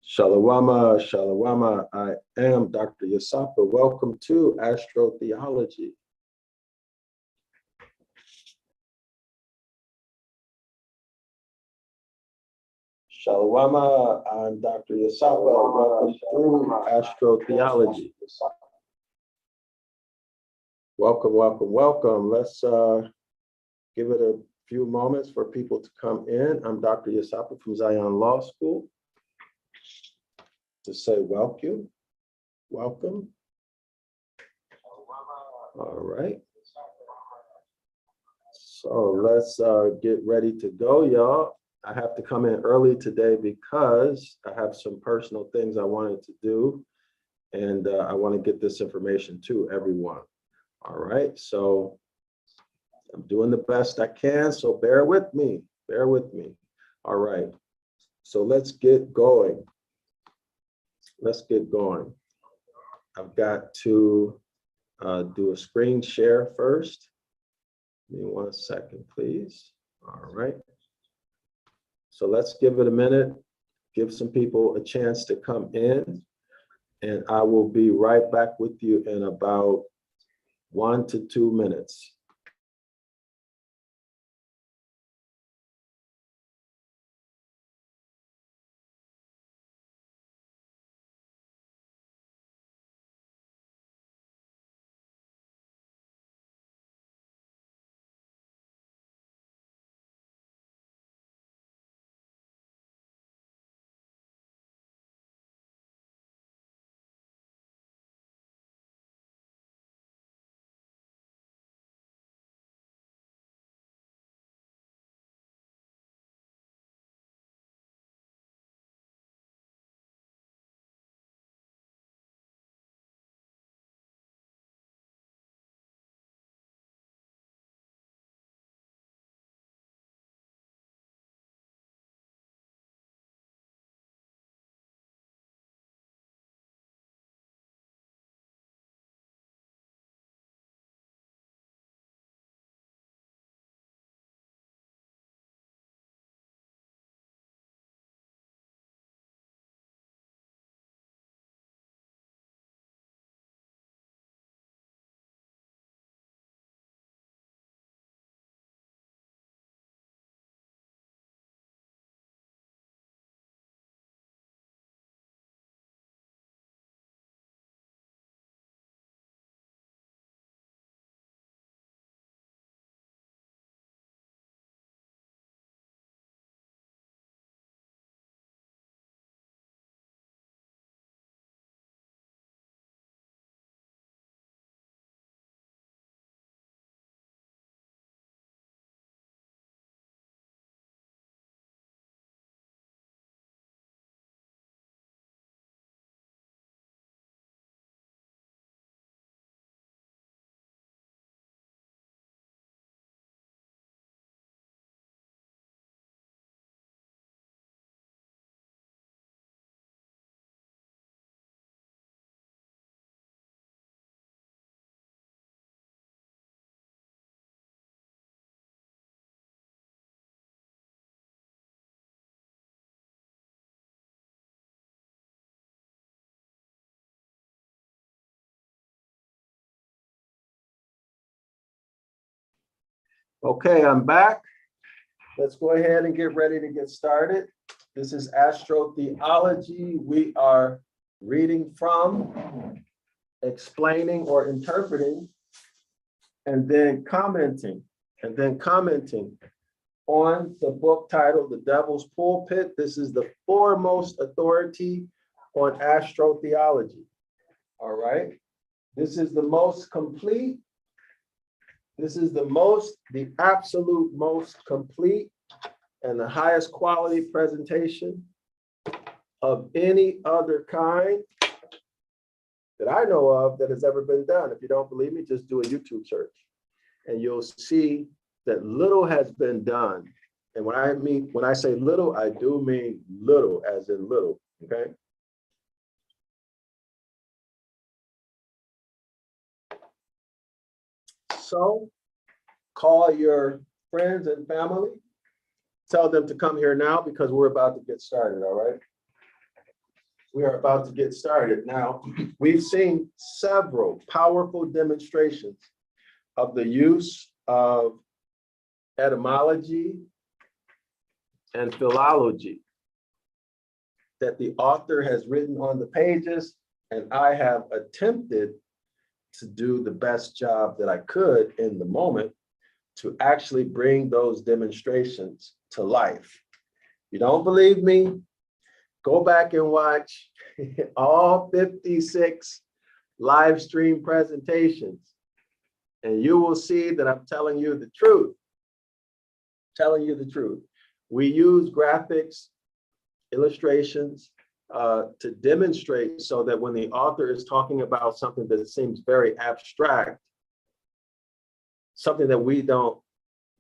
Shalawama, Shalawama, I am Dr. Yasapa. Welcome to Astrotheology. Shalawama, I'm Dr. Yasapa. Welcome to Astrotheology. Welcome, welcome, welcome. Let's give it a few moments for people to come in. I'm Dr. Yasapa from Zion Law School. To say welcome. All right. So let's get ready to go, y'all. I have to come in early today because I have some personal things I wanted to do, and I want to get this information to everyone. All right. So I'm doing the best I can. So bear with me. All right. So let's get going. I've got to do a screen share first. Give me 1 second, please. All right. So let's give it a minute, give some people a chance to come in, and I will be right back with you in about 1 to 2 minutes. Okay, I'm back. Let's go ahead and get ready to get started. This is Astrotheology. We are reading from, explaining or interpreting, and then commenting on the book titled The Devil's Pulpit. This is the foremost authority on astrotheology. All right. This is the most complete. This is the absolute most complete and the highest quality presentation of any other kind that I know of that has ever been done. If you don't believe me, just do a YouTube search and you'll see that little has been done. And when I say little, I do mean little as in little, okay? So call your friends and family, tell them to come here now because we're about to get started, all right? We are about to get started. Now, we've seen several powerful demonstrations of the use of etymology and philology that the author has written on the pages, and I have attempted to do the best job that I could in the moment to actually bring those demonstrations to life. You don't believe me? Go back and watch all 56 live stream presentations, and you will see that I'm telling you the truth. Telling you the truth. We use graphics, illustrations to demonstrate so that when the author is talking about something that seems very abstract, something that we don't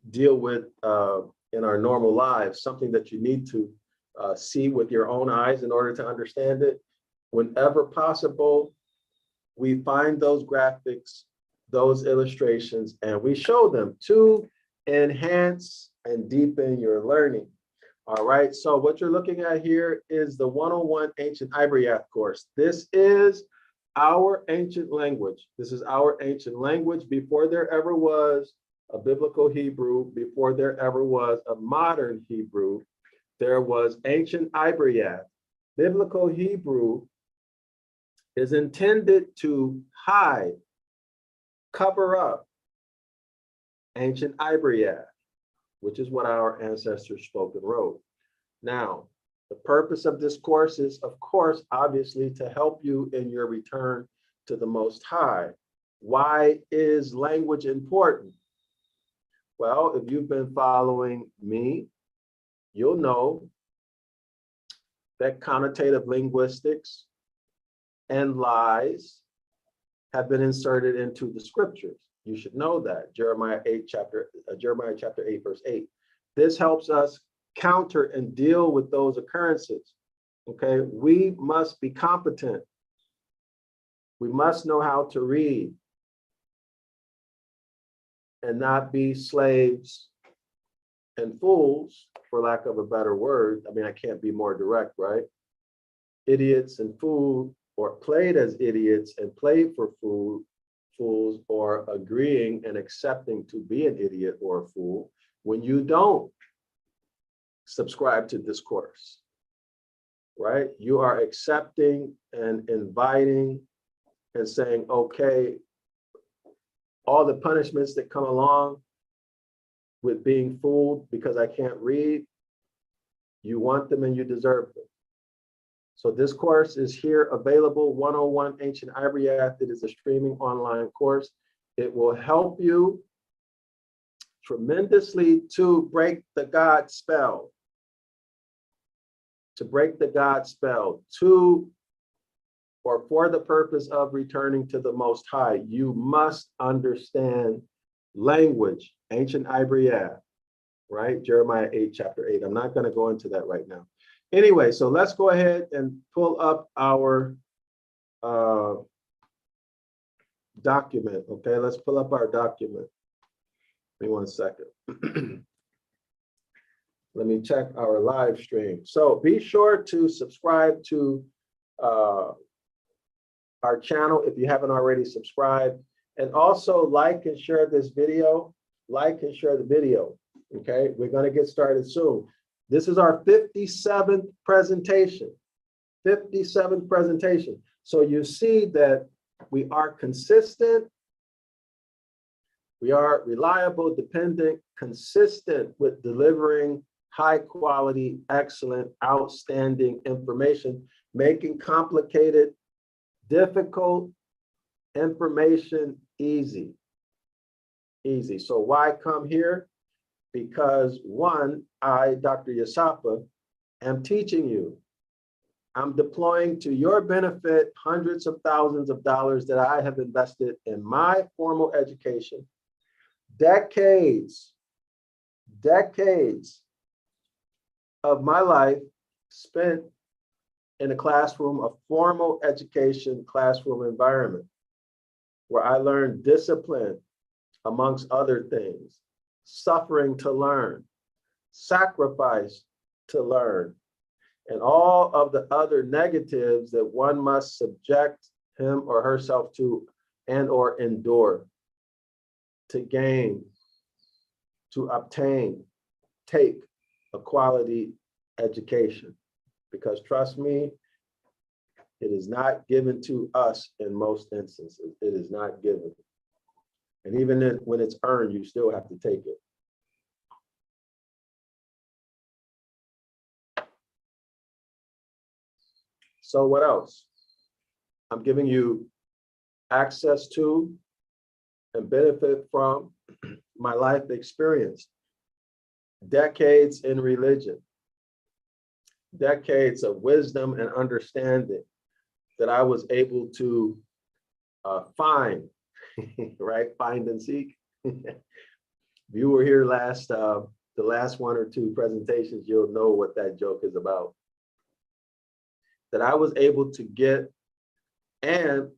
deal with in our normal lives, something that you need to see with your own eyes in order to understand it. Whenever possible, we find those graphics, those illustrations, and we show them to enhance and deepen your learning. All right, so what you're looking at here is the 101 Ancient Ibaryath course. This is our ancient language. This is our ancient language before there ever was a biblical Hebrew, before there ever was a modern Hebrew. There was Ancient Ibaryath. Biblical Hebrew is intended to hide, cover up Ancient Ibaryath, which is what our ancestors spoke and wrote. Now, the purpose of this course is, of course, obviously to help you in your return to the Most High. Why is language important? Well, if you've been following me, you'll know that connotative linguistics and lies have been inserted into the scriptures. You should know that. Jeremiah chapter 8, verse 8. This helps us counter and deal with those occurrences. Okay, we must be competent. We must know how to read and not be slaves and fools, for lack of a better word. I mean, I can't be more direct, right? Idiots and fools, or played as idiots and played for fools, or agreeing and accepting to be an idiot or a fool when you don't subscribe to this course, right? You are accepting and inviting and saying, okay, all the punishments that come along with being fooled because I can't read, you want them and you deserve them. So this course is here available, 101 Ancient Ibaryath. It is a streaming online course. It will help you tremendously to break the God spell. To break the God spell, to or for the purpose of returning to the Most High, you must understand language, Ancient Ibaryath, right? Jeremiah 8, chapter 8. I'm not going to go into that right now. Anyway, so let's go ahead and pull up our document, okay? Let's pull up our document. Give me one second. Let me check our live stream. So be sure to subscribe to our channel if you haven't already subscribed. And also like and share this video. Like and share the video, okay? We're gonna get started soon. This is our 57th presentation. 57th presentation. So you see that we are consistent. We are reliable, dependent, consistent with delivering high quality, excellent, outstanding information, making complicated, difficult information easy. Easy. So why come here? Because one, I, Dr. Yasapa, am teaching you. I'm deploying to your benefit hundreds of thousands of dollars that I have invested in my formal education. Decades of my life spent in a classroom, a formal education classroom environment, where I learned discipline, amongst other things, suffering to learn, sacrifice to learn. and all of the other negatives that one must subject him or herself to and or endure, to gain, to obtain, take a quality education. Because trust me, it is not given to us in most instances. It is not given. And even when it's earned, you still have to take it. So what else? I'm giving you access to and benefit from my life experience. Decades in religion, decades of wisdom and understanding that I was able to find, right? Find and seek. If you were here the last one or two presentations, you'll know what that joke is about. That I was able to get, and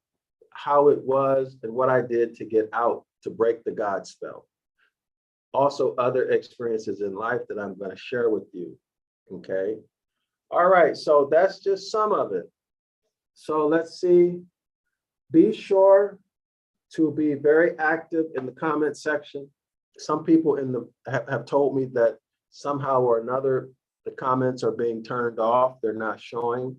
how it was and what I did to get out, to break the God spell. Also other experiences in life that I'm going to share with you, okay? All right, so that's just some of it. So let's see, be sure to be very active in the comment section. Some people have told me that somehow or another, the comments are being turned off, they're not showing.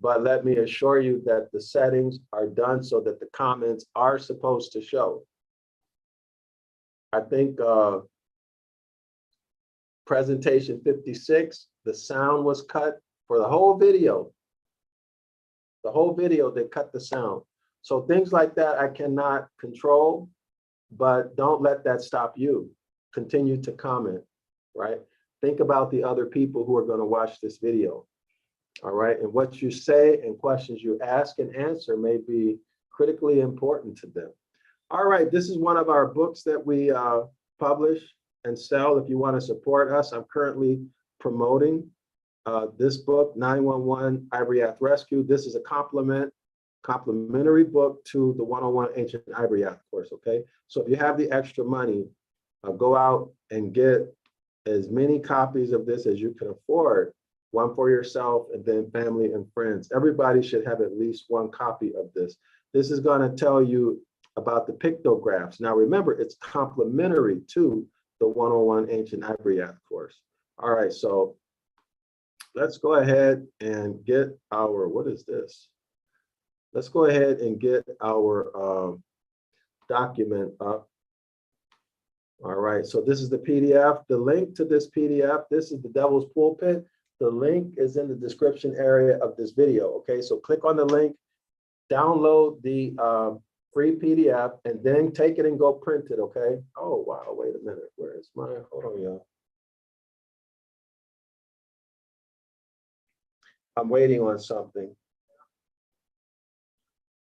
But let me assure you that the settings are done so that the comments are supposed to show. I think presentation 56, the sound was cut for the whole video. The whole video, they cut the sound. So things like that I cannot control, but don't let that stop you. Continue to comment, right? Think about the other people who are going to watch this video. All right, and what you say and questions you ask and answer may be critically important to them. All right, this is one of our books that we publish and sell. If you want to support us, I'm currently promoting this book, 911 Ibaryath Rescue. This is a complimentary book to the 101 Ancient Ibaryath course, okay? So if you have the extra money, go out and get as many copies of this as you can afford. One for yourself and then family and friends. Everybody should have at least one copy of this. This is going to tell you about the pictographs. Now remember, it's complementary to the 101 Ancient Ibaryath course. All right, so let's go ahead and get our, what is this? Let's go ahead and get our document up. All right, so this is the PDF. The link to this PDF, this is the Devil's Pulpit. The link is in the description area of this video, okay? So click on the link, download the free PDF, and then take it and go print it, okay? Oh, wow, wait a minute, where is my, hold on, y'all. I'm waiting on something.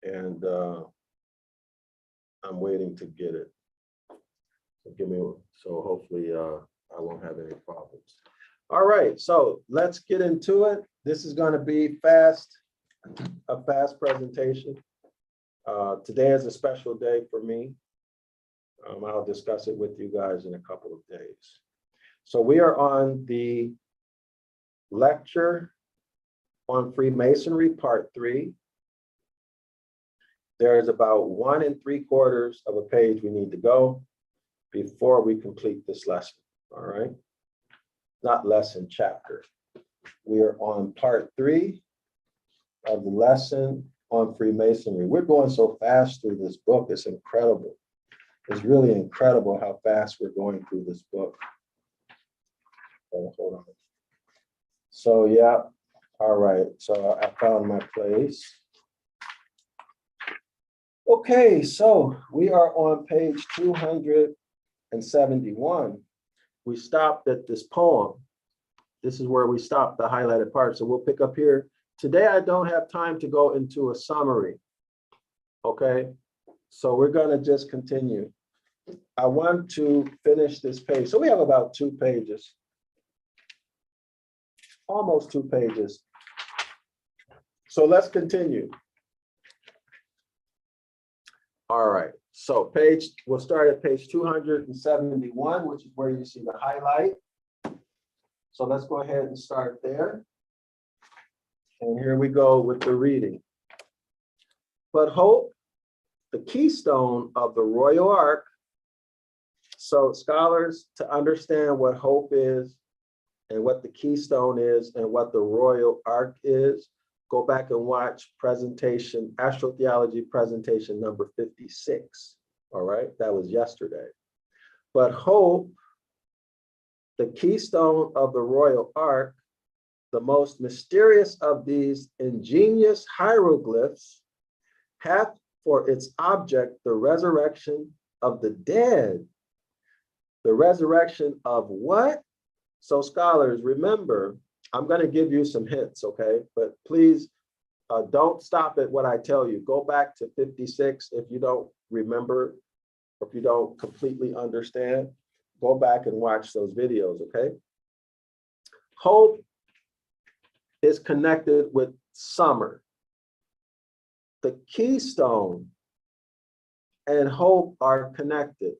And I'm waiting to get it. So so hopefully I won't have any problems. All right, so let's get into it. This is going to be a fast presentation. Today is a special day for me. I'll discuss it with you guys in a couple of days. So we are on the lecture on Freemasonry, part 3. There's about 1 3/4 of a page we need to go before we complete this lesson, all right? Not lesson, chapter. We are on part 3 of the lesson on Freemasonry. We're going so fast through this book, it's incredible. It's really incredible how fast we're going through this book. Oh, hold on. So yeah, all right, so I found my place. Okay, so we are on page 271. We stopped at this poem. This is where we stopped, the highlighted part. So we'll pick up here. Today, I don't have time to go into a summary. Okay, so we're gonna just continue. I want to finish this page. So we have about 2 pages, almost 2 pages. So let's continue. All right, so we'll start at page 271, which is where you see the highlight. So let's go ahead and start there. And here we go with the reading. But hope, the keystone of the royal ark. So scholars, to understand what hope is and what the keystone is and what the royal ark is, go back and watch presentation, Astrotheology presentation number 56. All right, that was yesterday. But hope, the keystone of the royal ark, the most mysterious of these ingenious hieroglyphs, hath for its object the resurrection of the dead. The resurrection of what? So scholars, remember, I'm going to give you some hints, okay? But please don't stop at what I tell you. Go back to 56 if you don't remember, or if you don't completely understand. Go back and watch those videos, okay? Hope is connected with summer. The keystone and hope are connected.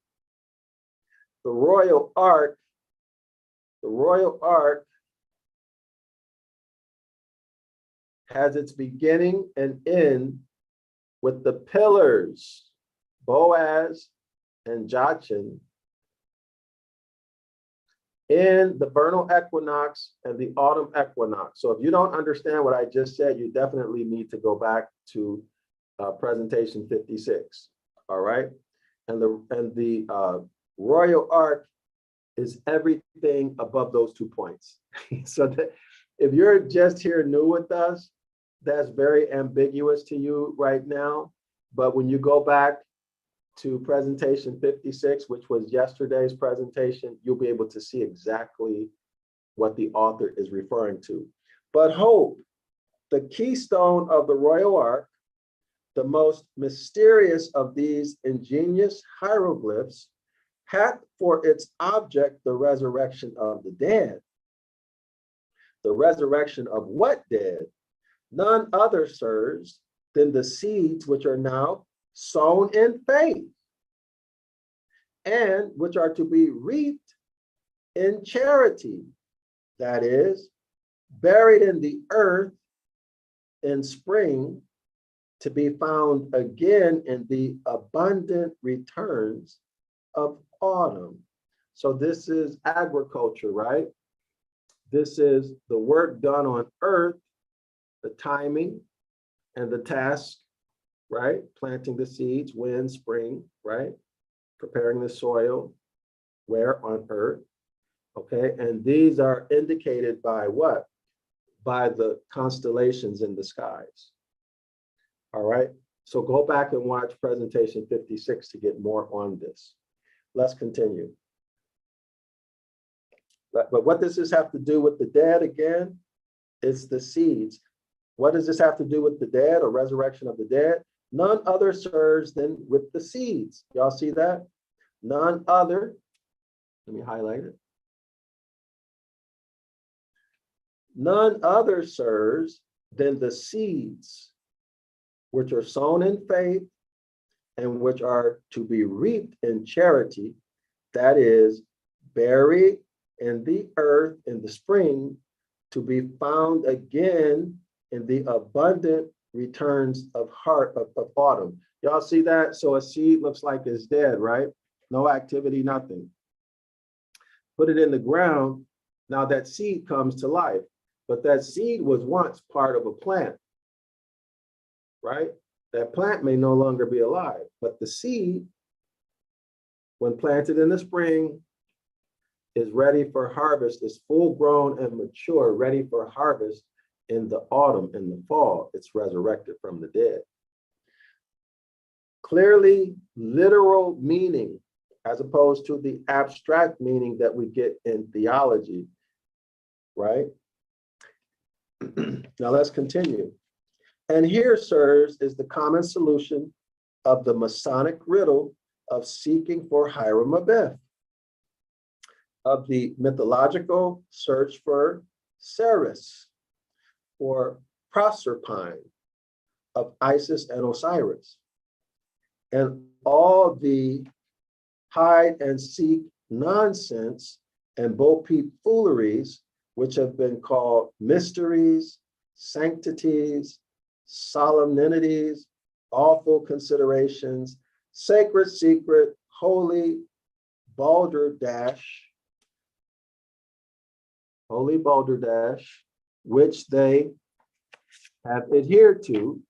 The royal ark has its beginning and end with the pillars, Boaz and Jachin, in the vernal equinox and the autumn equinox. So if you don't understand what I just said, you definitely need to go back to presentation 56. All right, and the royal ark is everything above those 2 points. So that if you're just here new with us, that's very ambiguous to you right now. But when you go back to presentation 56, which was yesterday's presentation, you'll be able to see exactly what the author is referring to. But hope, the keystone of the royal ark, the most mysterious of these ingenious hieroglyphs, hath for its object the resurrection of the dead. The resurrection of what dead? None other, sirs, than the seeds which are now sown in faith, and which are to be reaped in charity, that is, buried in the earth in spring, to be found again in the abundant returns of autumn. So this is agriculture, right? This is the work done on earth, the timing and the task, right? Planting the seeds, wind, spring, right? Preparing the soil, where on earth, okay? And these are indicated by what? By the constellations in the skies. All right, so go back and watch presentation 56 to get more on this. Let's continue. But what does this have to do with the dead again? It's the seeds. What does this have to do with the dead or resurrection of the dead? None other serves than with the seeds. Y'all see that? None other. Let me highlight it. None other serves than the seeds which are sown in faith and which are to be reaped in charity, that is, buried in the earth in the spring, to be found again in the abundant returns of autumn. Y'all see that? So a seed looks like it's dead, right? No activity, nothing. Put it in the ground, now that seed comes to life, but that seed was once part of a plant. Right? That plant may no longer be alive, but the seed, when planted in the spring, is ready for harvest, is full grown and mature, ready for harvest in the autumn, in the fall. It's resurrected from the dead. Clearly literal meaning, as opposed to the abstract meaning that we get in theology, right? Now let's continue. And here, sirs, is the common solution of the Masonic riddle of seeking for Hiram Abiff, of the mythological search for Ceres, or Proserpine, of Isis and Osiris, and all the hide and seek nonsense and bo peep fooleries, which have been called mysteries, sanctities, solemnities, awful considerations, sacred secret, holy balderdash, which they have adhered to,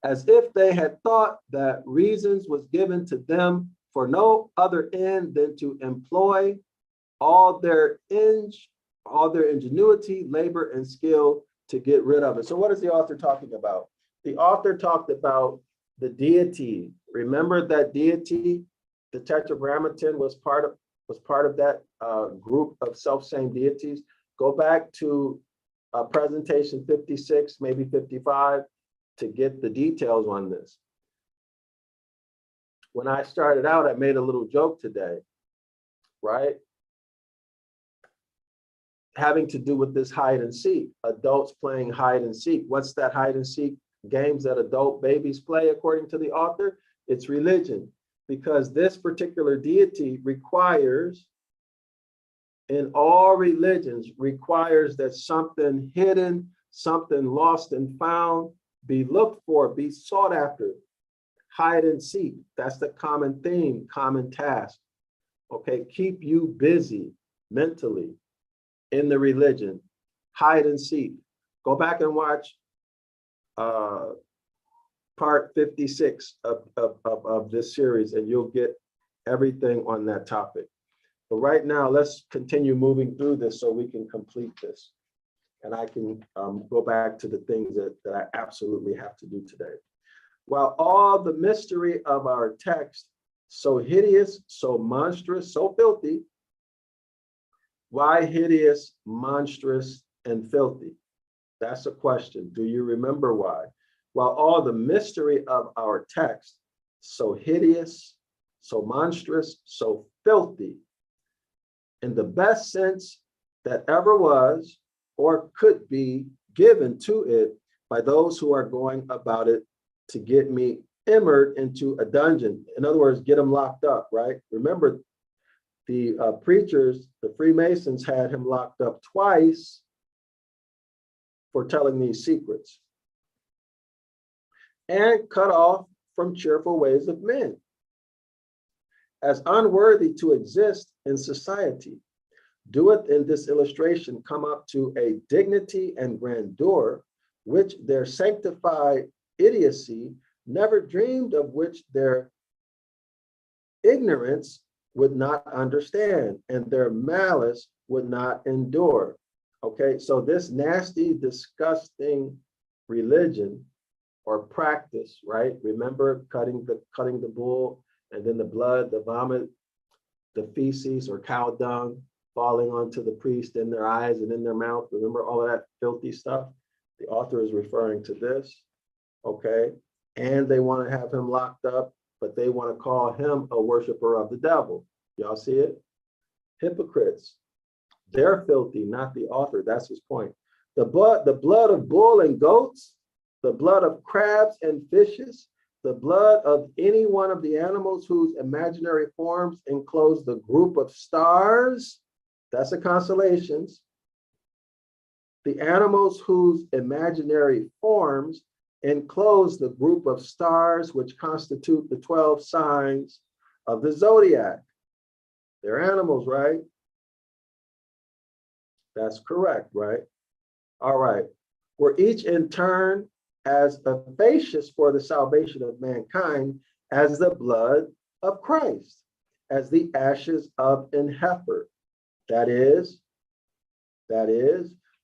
as if they had thought that reasons was given to them for no other end than to employ all their ingenuity, labor, and skill to get rid of it. So what is the author talking about? The author talked about the deity. Remember that deity, the Tetragrammaton was part of that group of self-same deities. Go back to presentation 56, maybe 55, to get the details on this. When I started out, I made a little joke today, right? Having to do with this hide and seek, adults playing hide and seek. What's that hide and seek games that adult babies play, according to the author? It's religion, because this particular deity requires, in all religions, requires that something hidden, something lost and found, be looked for, be sought after. Hide and seek, that's the common theme, common task. Okay, keep you busy mentally in the religion, hide and seek. Go back and watch part 56 of this series, and you'll get everything on that topic. But right now, let's continue moving through this so we can complete this. And I can go back to the things that I absolutely have to do today. While all the mystery of our text, so hideous, so monstrous, so filthy. Why hideous, monstrous, and filthy? That's a question. Do you remember why? While all the mystery of our text, so hideous, so monstrous, so filthy, in the best sense that ever was or could be given to it by those who are going about it to get me immersed into a dungeon. In other words, get him locked up, right? Remember, the preachers, the Freemasons, had him locked up twice for telling these secrets, and cut off from cheerful ways of men, as unworthy to exist in society. Doeth in this illustration come up to a dignity and grandeur which their sanctified idiocy never dreamed of, which their ignorance would not understand, and their malice would not endure. Okay, so this nasty, disgusting religion or practice, right? Remember cutting the bull, and then the blood, the vomit, the feces or cow dung falling onto the priest in their eyes and in their mouth. Remember all of that filthy stuff? The author is referring to this, okay? And they want to have him locked up, but they want to call him a worshiper of the devil. Y'all see it? Hypocrites. They're filthy, not the author. That's his point. The blood of bull and goats, the blood of crabs and fishes, the blood of any one of the animals whose imaginary forms enclose the group of stars, that's the constellations. The animals whose imaginary forms enclose the group of stars which constitute the 12 signs of the zodiac. They're animals, right? That's correct, right? All right. Were each in turn as efficacious for the salvation of mankind as the blood of Christ, as the ashes of an heifer. That is,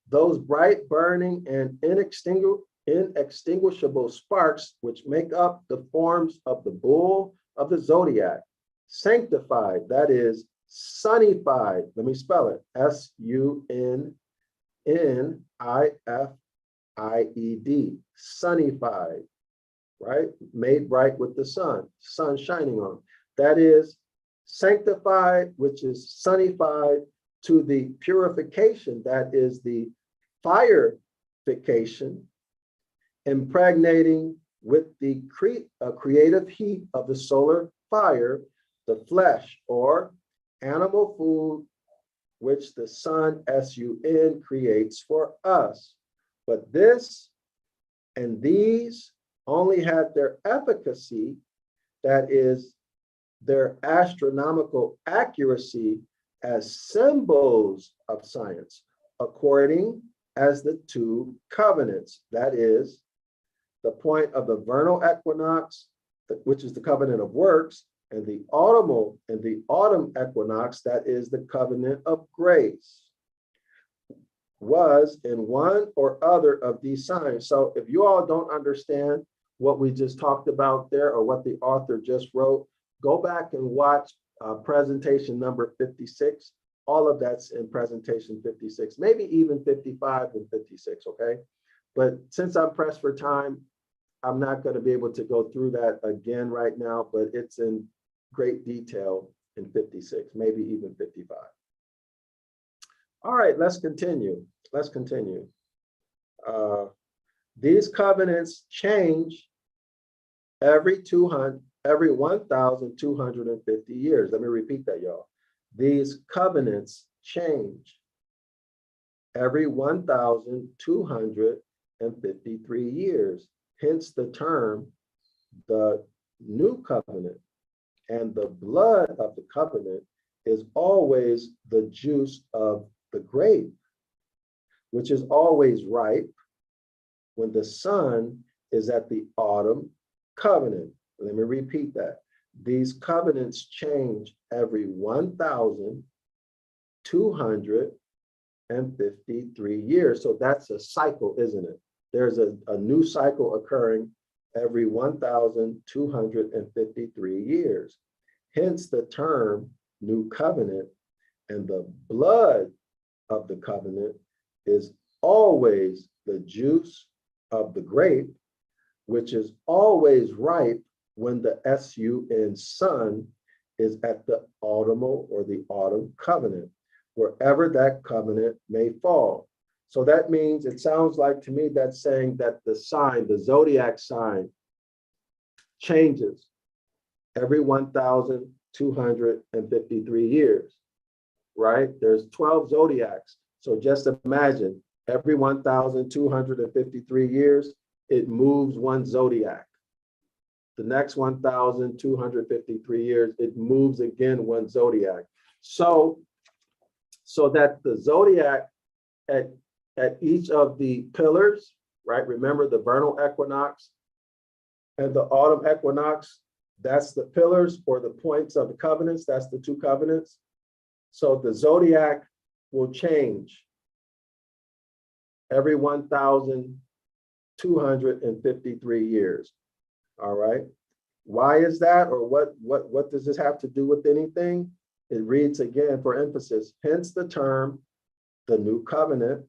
those bright, burning, and inextinguishable sparks which make up the forms of the bull of the zodiac, sanctified, that is, sunnified. Let me spell it, SUNNIFIED, sunnified, right? Made bright with the sun shining on. That is sanctified, which is sunnified, to the purification, that is the fireification, impregnating with the creative heat of the solar fire, the flesh or animal food, which the sun, SUN, creates for us. But this and these only had their efficacy, that is, their astronomical accuracy, as symbols of science, according as the two covenants, that is, the point of the vernal equinox, which is the covenant of works, and the autumn equinox, that is the covenant of grace, was in one or other of these signs. So if you all don't understand what we just talked about there, or what the author just wrote, go back and watch presentation number 56. All of that's in presentation 56, maybe even 55 and 56, okay? But since I'm pressed for time, I'm not going to be able to go through that again right now, but it's in great detail in 56, maybe even 55. All right, let's continue. Let's continue. These covenants change every 1,250 years. Let me repeat that, y'all. These covenants change every 1,253 years. Hence the term, the new covenant. And the blood of the covenant is always the juice of the grape, which is always ripe when the sun is at the autumn covenant. Let me repeat that. These covenants change every 1,253 years. So that's a cycle, isn't it? There's a new cycle occurring every 1,253 years. Hence the term new covenant, and the blood of the covenant is always the juice of the grape, which is always ripe when the sun is at the autumnal or the autumn covenant, wherever that covenant may fall. So that means, it sounds like to me that's saying that the sign, the zodiac sign, changes every 1,253 years, right? There's 12 zodiacs. So just imagine every 1,253 years, it moves one zodiac. The next 1,253 years, it moves again one zodiac. So that the zodiac at each of the pillars, right? Remember the vernal equinox and the autumn equinox, that's the pillars or the points of the covenants, that's the two covenants. So the zodiac will change every 1,253 years. All right. Why is that? Or what does this have to do with anything? It reads again for emphasis, hence the term, the new covenant,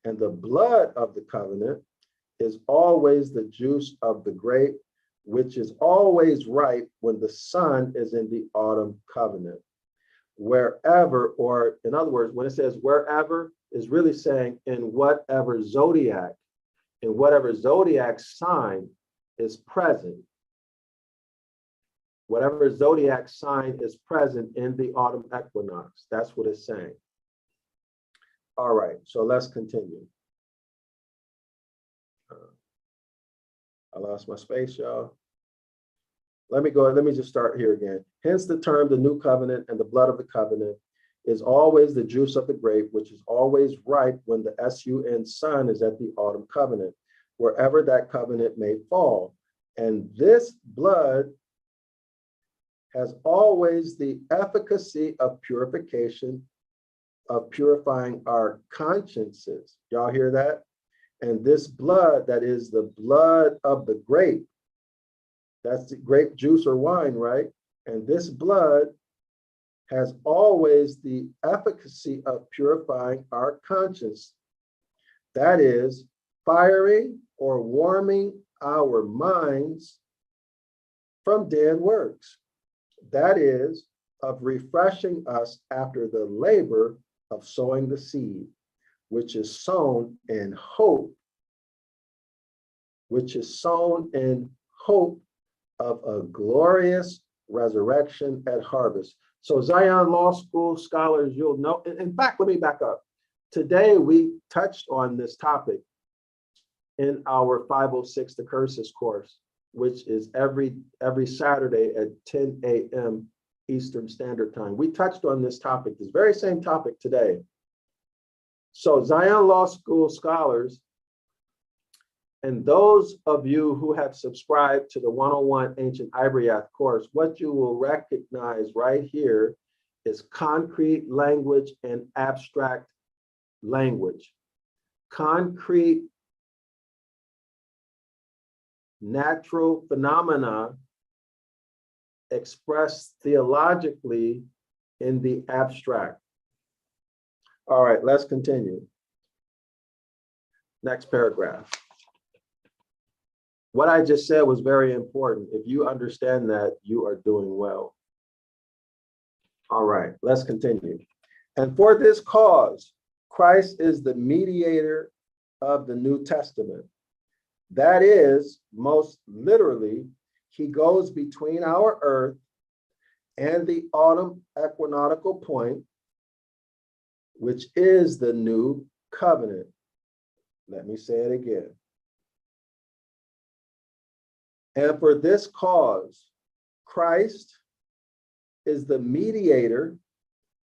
and the blood of the covenant is always the juice of the grape, which is always ripe when the sun is in the autumn covenant. Wherever, or in other words, when it says wherever, is really saying in whatever zodiac sign is present. Whatever zodiac sign is present in the autumn equinox. That's what it's saying. All right, so let's continue. I lost my space, y'all. Let me just start here again. Hence the term, the new covenant, and the blood of the covenant is always the juice of the grape, which is always ripe when the sun is at the autumn covenant, wherever that covenant may fall. And this blood has always the efficacy of purification, of purifying our consciences. Y'all hear that? And this blood, that is the blood of the grape, that's the grape juice or wine, right? And this blood has always the efficacy of purifying our conscience. That is, firing or warming our minds from dead works. That is, of refreshing us after the labor of sowing the seed, which is sown in hope, of a glorious resurrection at harvest. So Zion Law School scholars, you'll know, in fact, let me back up. Today we touched on this topic in our 506 The Curses course, which is every Saturday at 10 a.m. Eastern Standard Time. We touched on this topic, this very same topic today. So Zion Law School scholars, and those of you who have subscribed to the 101 Ancient Ibaryath course, what you will recognize right here is concrete language and abstract language. Concrete natural phenomena expressed theologically in the abstract. All right, let's continue. Next paragraph. What I just said was very important. If you understand that, you are doing well. All right, let's continue. And for this cause, Christ is the mediator of the New Testament. That is, most literally, he goes between our earth and the autumn equinoctial point, which is the new covenant. Let me say it again. And for this cause, Christ is the mediator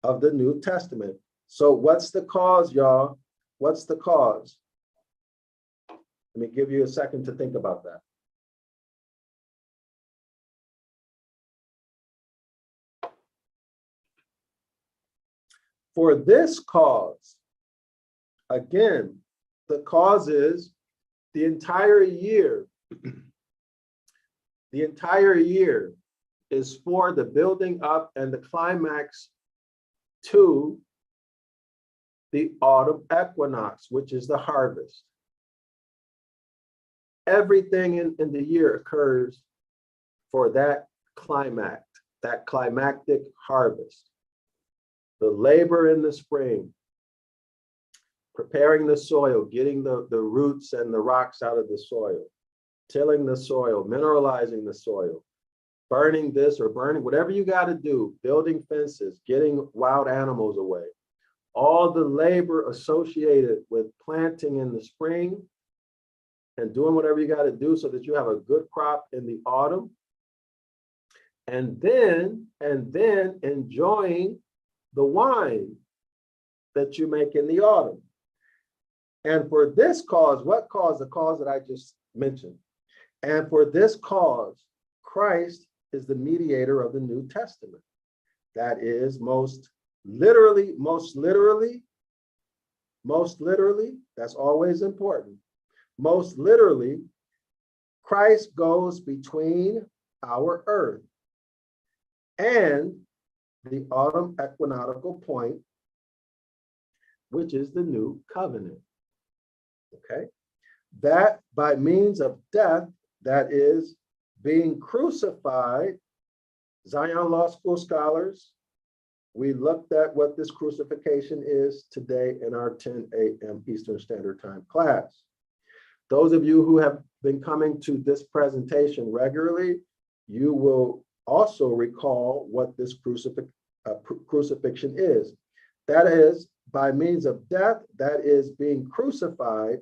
of the New Testament. So what's the cause, y'all? What's the cause? Let me give you a second to think about that. For this cause, again, the cause is the entire year. The entire year is for the building up and the climax to the autumn equinox, which is the harvest. Everything in the year occurs for that climax, that climactic harvest. The labor in the spring, preparing the soil, getting the roots and the rocks out of the soil, tilling the soil, mineralizing the soil, burning this or burning, whatever you got to do, building fences, getting wild animals away. All the labor associated with planting in the spring and doing whatever you got to do so that you have a good crop in the autumn. And then enjoying the wine that you make in the autumn. And for this cause, what cause? The cause that I just mentioned. And for this cause, Christ is the mediator of the New Testament. That is most literally, that's always important. Most literally, Christ goes between our earth and the autumn equinoctial point, which is the new covenant. Okay, that by means of death, that is being crucified. Zion Law School scholars, we looked at what this crucifixion is today in our 10 a.m. Eastern Standard Time class. Those of you who have been coming to this presentation regularly, you will also recall what this crucifixion is. That is, by means of death, that is being crucified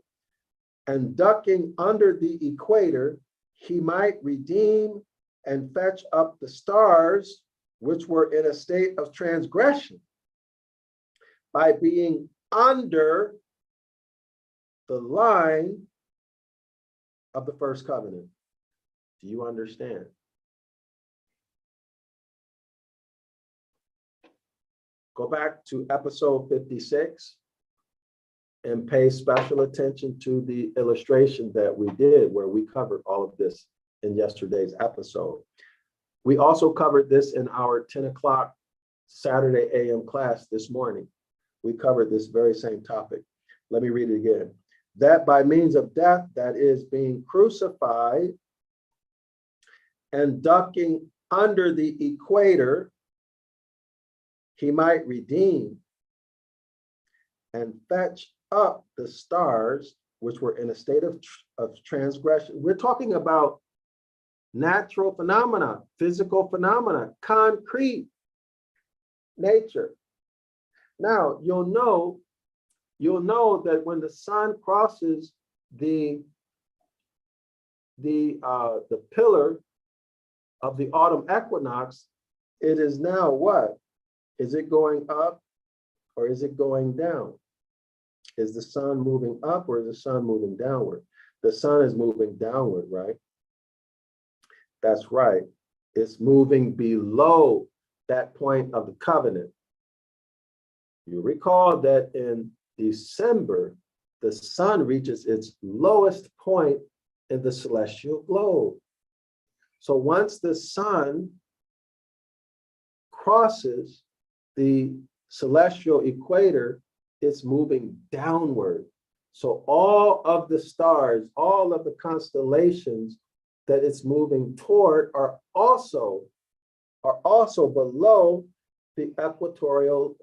and ducking under the equator, he might redeem and fetch up the stars, which were in a state of transgression, by being under the line of the first covenant. Do you understand? Go back to episode 56 and pay special attention to the illustration that we did where we covered all of this in yesterday's episode. We also covered this in our 10 o'clock Saturday AM class this morning. We covered this very same topic. Let me read it again. That by means of death, that is being crucified and ducking under the equator, he might redeem and fetch up the stars, which were in a state of transgression. We're talking about natural phenomena, physical phenomena, concrete nature. Now, you'll know that when the sun crosses the the pillar of the autumn equinox, it is now what? Is it going up or is it going down? Is the sun moving up or is the sun moving downward? The sun is moving downward, right? That's right. It's moving below that point of the covenant. You recall that in December, the sun reaches its lowest point in the celestial globe. So once the sun crosses the celestial equator, it's moving downward. So all of the stars, all of the constellations that it's moving toward are also below the equatorial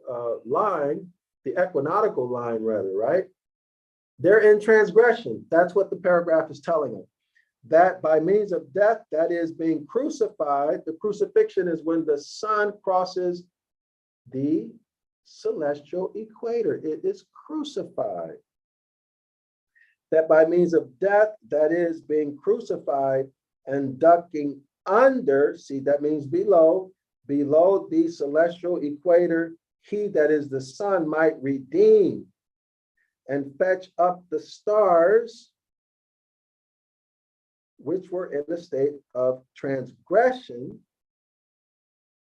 line, the equinoctial line rather, right? They're in transgression. That's what the paragraph is telling us. That by means of death, that is being crucified, the crucifixion is when the sun crosses the celestial equator. It is crucified. That by means of death, that is being crucified and ducking under, see, that means below the celestial equator, he that is the sun might redeem and fetch up the stars which were in a state of transgression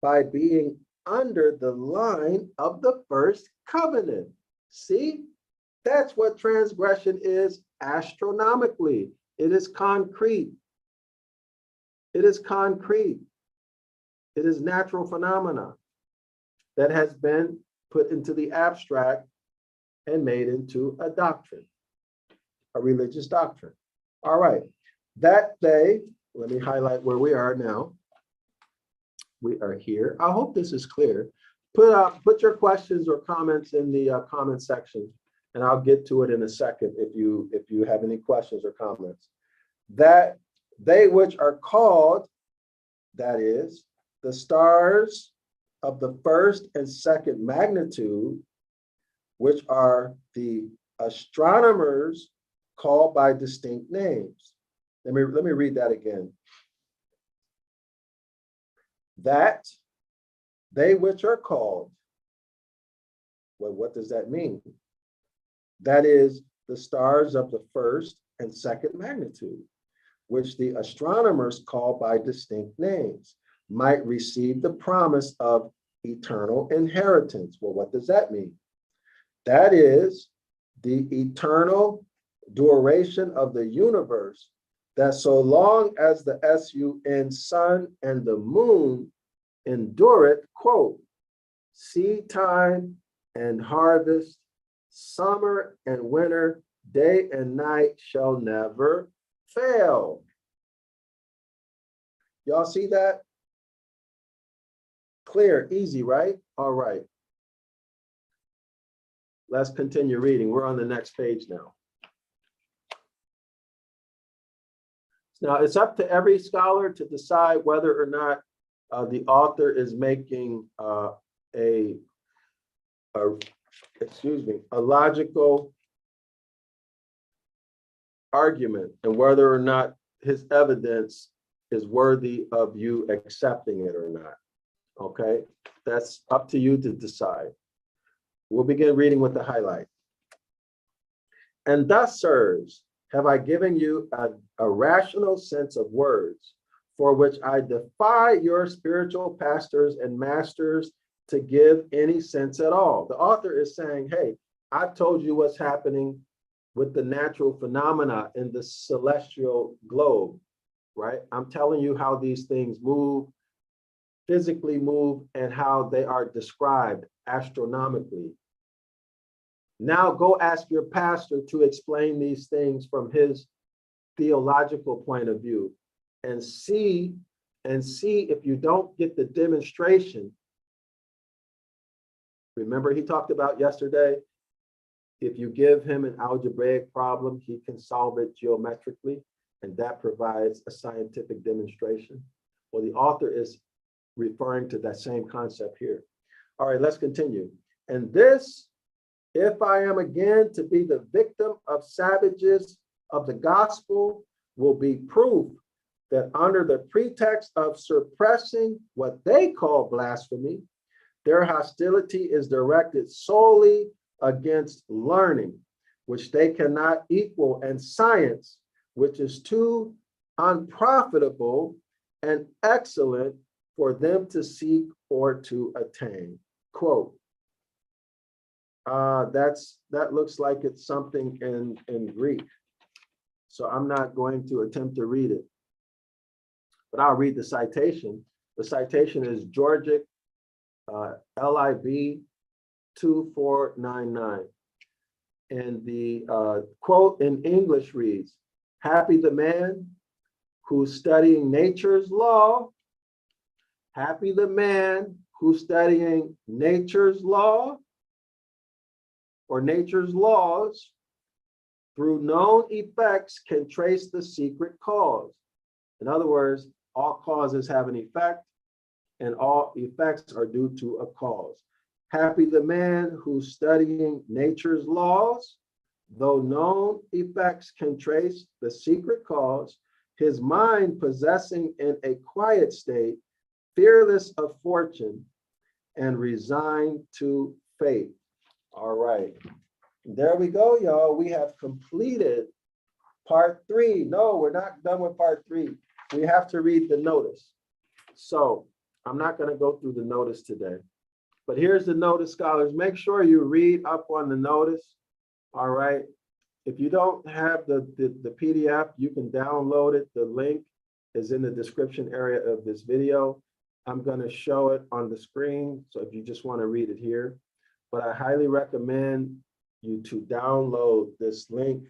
by being under the line of the first covenant. See, that's what transgression is astronomically. It is concrete. It is concrete. It is natural phenomena that has been put into the abstract and made into a doctrine, a religious doctrine. All right, that day, let me highlight where we are now. We are here. I hope this is clear. Put your questions or comments in the comment section, and I'll get to it in a second if you have any questions or comments. That they which are called, that is, the stars of the first and second magnitude, which are the astronomers called by distinct names. Let me read that again. That they which are called, well, what does that mean? That is the stars of the first and second magnitude, which the astronomers call by distinct names, might receive the promise of eternal inheritance. Well, what does that mean? That is the eternal duration of the universe, that so long as the sun, sun, and the moon endureth, quote, seed time and harvest, summer and winter, day and night shall never fail. Y'all see that? Clear, easy, right? All right. Let's continue reading. We're on the next page now. Now, it's up to every scholar to decide whether or not the author is making a logical argument and whether or not his evidence is worthy of you accepting it or not. Okay, that's up to you to decide. We'll begin reading with the highlight. And thus, sirs, have I given you a rational sense of words, for which I defy your spiritual pastors and masters to give any sense at all. The author is saying, hey, I've told you what's happening with the natural phenomena in the celestial globe, right? I'm telling you how these things move, physically move, and how they are described astronomically. Now go ask your pastor to explain these things from his theological point of view and see if you don't get the demonstration. Remember, he talked about yesterday, if you give him an algebraic problem, he can solve it geometrically, and that provides a scientific demonstration. Well, the author is referring to that same concept here. All right, let's continue. And this, if I am again to be the victim of savages of the gospel, will be proof that under the pretext of suppressing what they call blasphemy, their hostility is directed solely against learning, which they cannot equal, and science, which is too unprofitable and excellent for them to seek or to attain. Quote. That looks like it's something in Greek. So I'm not going to attempt to read it, but I'll read the citation. The citation is Georgic LIB 2499. And the quote in English reads, "Happy the man who's studying nature's law. Happy the man who's studying nature's law or nature's laws, through known effects can trace the secret cause." In other words, all causes have an effect and all effects are due to a cause. Happy the man who's studying nature's laws, though known effects can trace the secret cause, his mind possessing in a quiet state, fearless of fortune and resigned to fate. All right, there we go, y'all. We have completed part 3. No, we're not done with part 3. We have to read the notice. So I'm not going to go through the notice today, but here's the notice, scholars. Make sure you read up on the notice. All right. If you don't have the PDF, you can download it. The link is in the description area of this video. I'm going to show it on the screen. So if you just want to read it here, but I highly recommend you to download this link,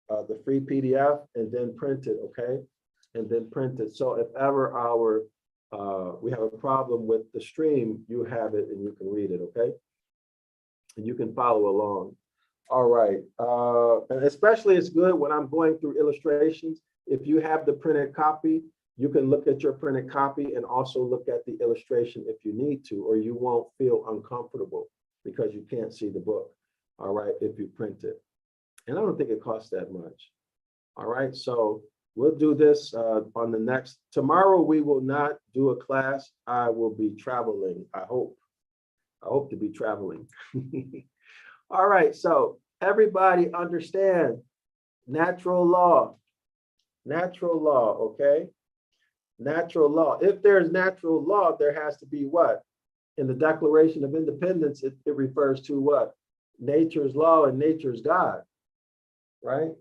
the free PDF, and then print it, okay? And then print it. So if ever we have a problem with the stream, you have it and you can read it, okay? And you can follow along. All right, and especially it's good when I'm going through illustrations. If you have the printed copy, you can look at your printed copy and also look at the illustration if you need to, or you won't feel uncomfortable because you can't see the book, all right, if you print it. And I don't think it costs that much. All right, so we'll do this on the next. Tomorrow we will not do a class. I will be traveling, I hope. I hope to be traveling. All right, so everybody understand natural law. Natural law, okay? Natural law. If there's natural law, there has to be what? In the Declaration of Independence, it refers to what? Nature's law and nature's God, right?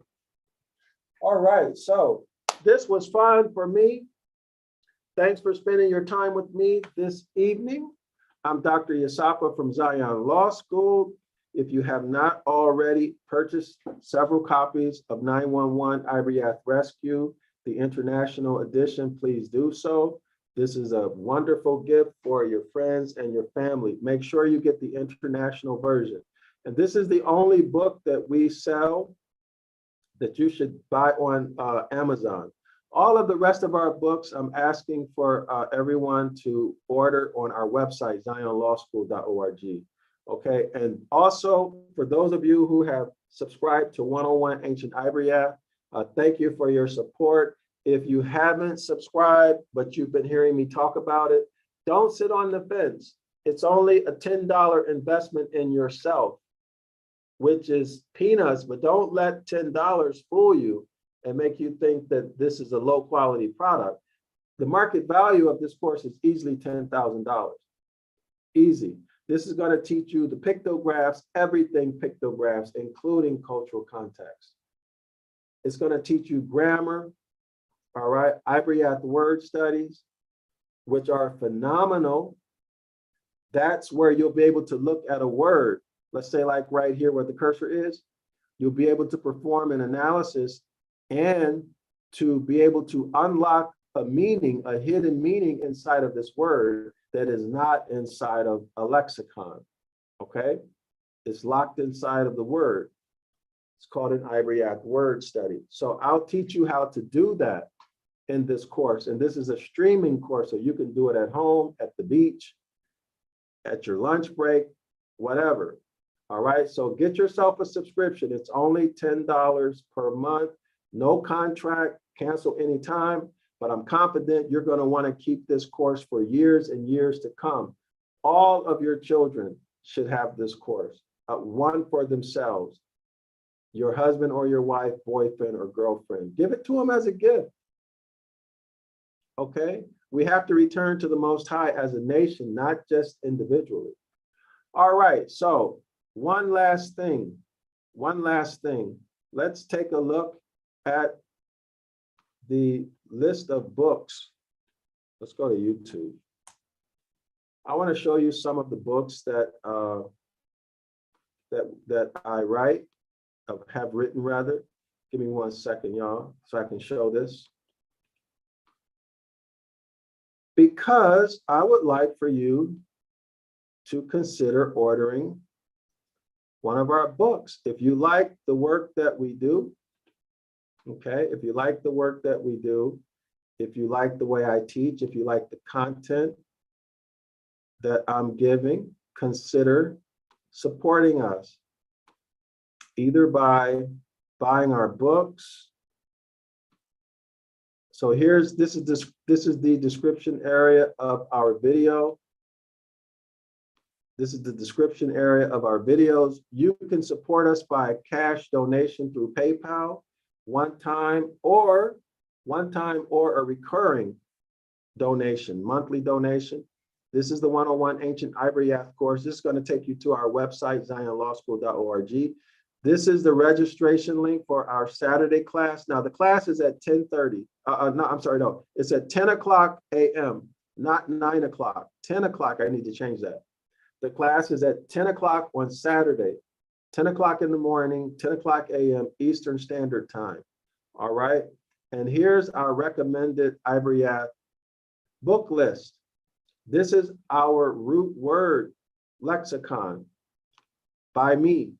All right, so this was fun for me. Thanks for spending your time with me this evening. I'm Dr. Yasapa from Zion Law School. If you have not already purchased several copies of 911 Ibaryath Rescue, the international edition, please do so. This is a wonderful gift for your friends and your family. Make sure you get the international version. And this is the only book that we sell that you should buy on Amazon. All of the rest of our books, I'm asking for everyone to order on our website, zionlawschool.org. Okay, and also for those of you who have subscribed to 101 Ancient Ibaryath, thank you for your support. If you haven't subscribed, but you've been hearing me talk about it, don't sit on the fence. It's only a $10 investment in yourself, which is peanuts, but don't let $10 fool you and make you think that this is a low quality product. The market value of this course is easily $10,000. Easy. This is going to teach you the pictographs, everything pictographs, including cultural context. It's going to teach you grammar, all right, Ibaryath word studies, which are phenomenal. That's where you'll be able to look at a word. Let's say like right here where the cursor is, you'll be able to perform an analysis and to be able to unlock a meaning, a hidden meaning inside of this word that is not inside of a lexicon, okay? It's locked inside of the word. It's called an Ibaryath word study. So I'll teach you how to do that in this course. And this is a streaming course, so you can do it at home, at the beach, at your lunch break, whatever. All right, so get yourself a subscription. It's only $10 per month, no contract, cancel anytime, but I'm confident you're going to want to keep this course for years and years to come. All of your children should have this course, one for themselves, your husband or your wife, boyfriend or girlfriend. Give it to them as a gift. Okay? We have to return to the Most High as a nation, not just individually. All right, so one last thing. Let's take a look at the list of books. Let's go to YouTube. I want to show you some of the books that that I have written rather. Give me 1 second, y'all, so I can show this. Because I would like for you to consider ordering one of our books. If you like the work that we do, okay, if you like the work that we do, if you like the way I teach, if you like the content that I'm giving, consider supporting us, either by buying our books. So this is the description area of our video. This is the description area of our videos. You can support us by a cash donation through PayPal, one time or a recurring donation, monthly donation. This is the 101 Ancient Ibaryath course. This is going to take you to our website, zionlawschool.org. This is the registration link for our Saturday class. Now the class is at 10:30. No, it's at 10 o'clock a.m., not 9 o'clock. 10 o'clock, I need to change that. The class is at 10 o'clock on Saturday, 10 o'clock in the morning, 10 o'clock a.m. Eastern Standard Time. All right. And here's our recommended Ibaryath book list. This is our root word lexicon by me.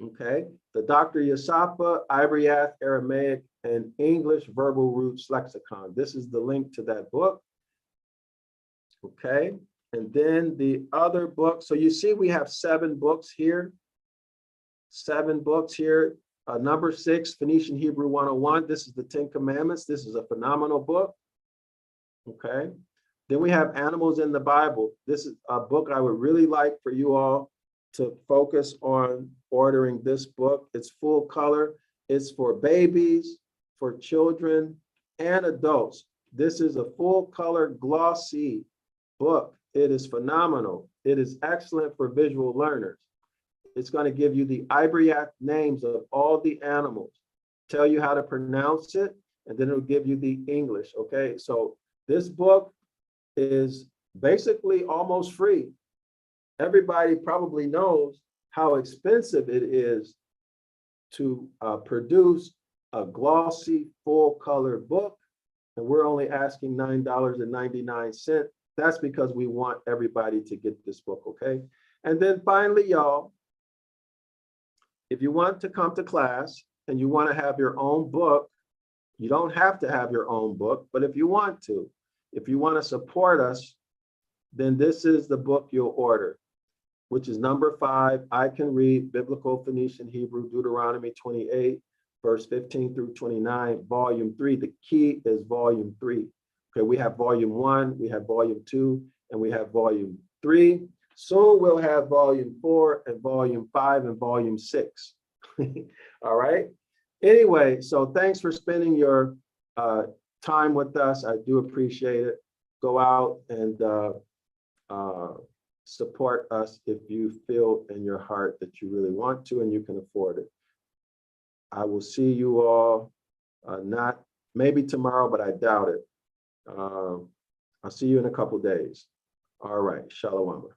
Okay. The Dr. Yasapa Ibaryath Aramaic and English Verbal Roots Lexicon. This is the link to that book. Okay. And then the other book. So you see, we have 7 books here. 7 books here. Number 6, Phoenician Hebrew 101. This is the 10 Commandments. This is a phenomenal book. Okay. Then we have Animals in the Bible. This is a book I would really like for you all to focus on ordering this book. It's full color. It's for babies, for children, and adults. This is a full color glossy book. It is phenomenal. It is excellent for visual learners. It's going to give you the Ibaryath names of all the animals, tell you how to pronounce it, and then it'll give you the English, okay? So this book is basically almost free. Everybody probably knows how expensive it is to produce a glossy, full color book, and we're only asking $9.99. That's because we want everybody to get this book, okay? And then finally, y'all, if you want to come to class and you want to have your own book, you don't have to have your own book, but if you want to support us, then this is the book you'll order, which is number 5, I Can Read Biblical Phoenician Hebrew, Deuteronomy 28, verse 15 through 29, volume 3. The key is volume 3. Okay, we have volume 1, we have volume 2, and we have volume 3. Soon we'll have volume 4 and volume 5 and volume 6. All right. Anyway, so thanks for spending your time with us. I do appreciate it. Go out and support us if you feel in your heart that you really want to and you can afford it. I will see you all, not maybe tomorrow, but I doubt it. I'll see you in a couple days. All right. Shalom.